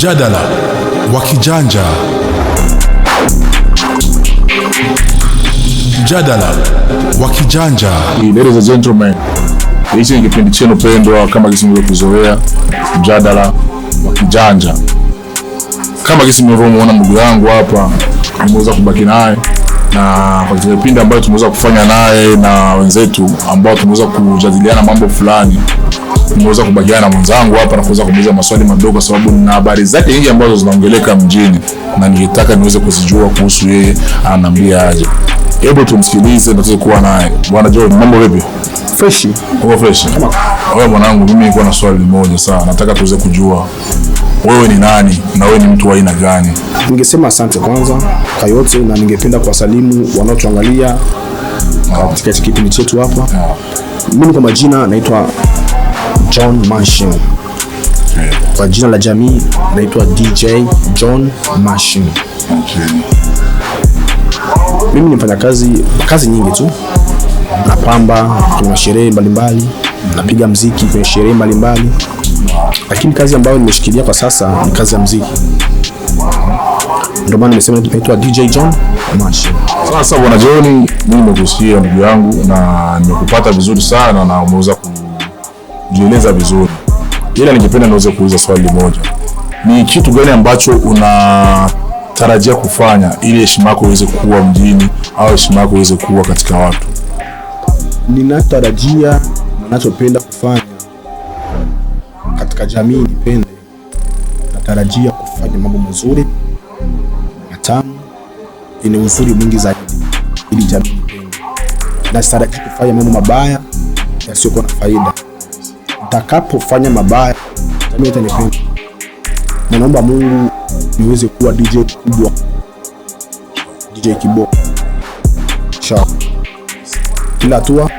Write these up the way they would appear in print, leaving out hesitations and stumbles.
Mjadala wa kijanja. Mjadala wa kijanja. Ladies and gentlemen, hichi ni kipindi chenu pendwa kama kisi mlivyozoea, Mjadala wa kijanja. Kama kisi mlivyomuona ndugu yangu hapa, nimeweza kubaki naye na kwa kipindi ambayo tumeweza kufanya naye na wenzetu ambao tumeweza kujadiliana mambo fulani. Nimeweza kubakiana na mwenzangu hapa na kuweza kumuuliza maswali madogo kwa sababu nina habari zake nyingi ambazo zinaongeleka mjini na ningetaka niweze kuzijua kuhusu yeye, ananiambia aje. Hebu tumsikilize na tuweze kuwa naye. Bwana John, mambo vipi? Fresh. Uko fresh? Wewe mwanangu, mimi niko na swali moja sana. Nataka tuweze kujua wewe ni nani na wewe ni mtu wa aina gani? Ningesema asante kwanza kwa yote, na ningependa kuwasalimu wanaotuangalia katika kipindi chetu hapa. Mimi kwa majina naitwa John Machine. Kwa jina la jamii naitwa DJ John Machine. Mimi ni mfanya kazi nyingi tu. Napamba kwenye sherehe mbalimbali, napiga muziki kwenye sherehe mbalimbali. Lakini kazi ambayo nimeshikilia kwa sasa ni kazi ya muziki. Ndio maana nimesema naitwa DJ John Machine. Sasa bwana John, mimi nimekusikia ndugu yangu na nimekupata vizuri sana na umeweza kujieleza vizuri. Ila ningependa niweze kuuliza swali moja. Ni kitu gani ambacho unatarajia kufanya ili heshima yako iweze kuwa mjini au heshima yako iweze kuwa katika watu? Ninatarajia na ninachopenda kufanya katika jamii nipende. Natarajia kufanya mambo mazuri, matamu, yenye uzuri mwingi zaidi ili jamii nipende. Na sitarajii kufanya mambo mabaya yasiyokuwa na faida. Nitakapofanya mabaya jamii itanipenda. Na naomba Mungu niweze kuwa DJ kubwa, DJ kiboko. Kila hatua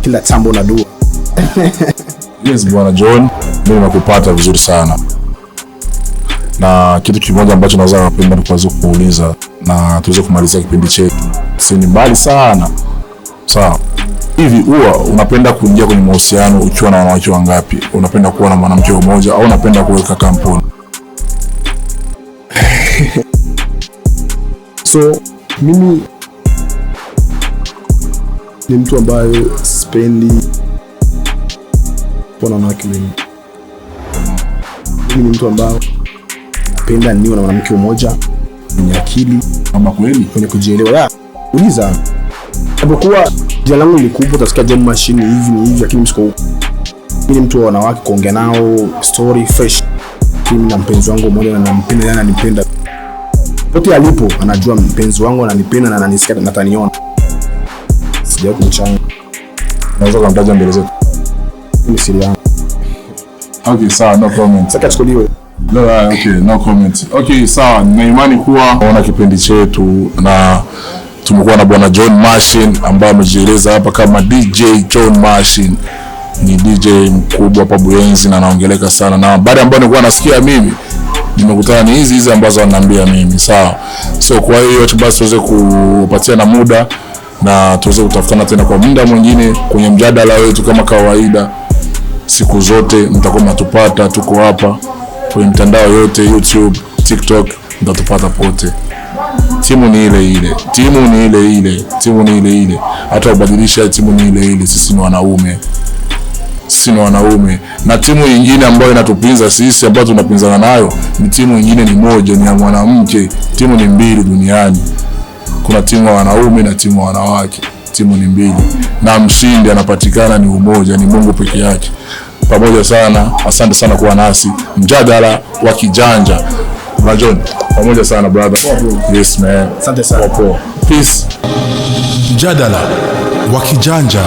kila tambo na dua. Yes bwana John, mimi nakupata vizuri sana. Na kitu kimoja ambacho naweza kupenda ni kuweza kuuliza na tuweze kumalizia kipindi chetu. Si ni mbali sana. Sawa. Hivi huwa unapenda kuingia kwenye mahusiano ukiwa na wanawake wangapi? Unapenda kuwa na mwanamke mmoja au unapenda kuweka kampuni? So mimi ni mtu ambaye sipendi kuwa na wanawake wengi. Mimi ni mtu ambaye napenda niwe na mwanamke mmoja mwenye akili, kama kweli mwenye kujielewa. Uliza. Japokuwa jina langu ni kubwa, utasikia John Machine hivi, lakini msiko huko. Mimi ni mtu wa wanawake, kuongea nao, story fresh. Mimi na mpenzi wangu mmoja na nampenda, yana ananipenda. Pote alipo anajua mpenzi wangu ananipenda na ananisikia na ataniona. Sija kumchanga. Naweza kumtaja mbele zetu. Ni siri yangu. Okay, sawa, no comment. Sasa chukuliwe. No, okay, no comment. Okay, sawa, na imani kuwa unaona kipindi chetu na tumekuwa na bwana John Machine ambaye amejieleza hapa kama DJ John Machine. Ni DJ mkubwa hapa Buyenzi na anaongeleka sana, na baada ambayo nilikuwa nasikia mimi nimekutana ni hizi ambazo ananiambia mimi. Sawa. So kwa hiyo basi tuweze kupatia na muda na tuweze kutafutana tena kwa muda mwingine kwenye mjadala wetu kama kawaida. Siku zote mtakuwa mnatupata, tuko hapa kwenye mitandao yote, YouTube, TikTok, mtatupata pote. Timu ni ile ile. Hata ubadilisha, timu ni ile ile. Sisi ni wanaume. Na timu nyingine ambayo inatupinza sisi, ambayo tunapinzana nayo, ni timu nyingine ni moja, ni ya mwanamke. Timu ni mbili duniani. Kuna timu ya wanaume na timu ya wanawake. Timu ni mbili. Na mshindi anapatikana ni umoja, ni Mungu peke yake. Pamoja sana. Asante sana kuwa nasi. Mjadala wa kijanja. John, pamoja sana brother. Yes man. Asante sana. Peace. Mjadala wa kijanja.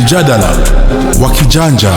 Mjadala wa kijanja.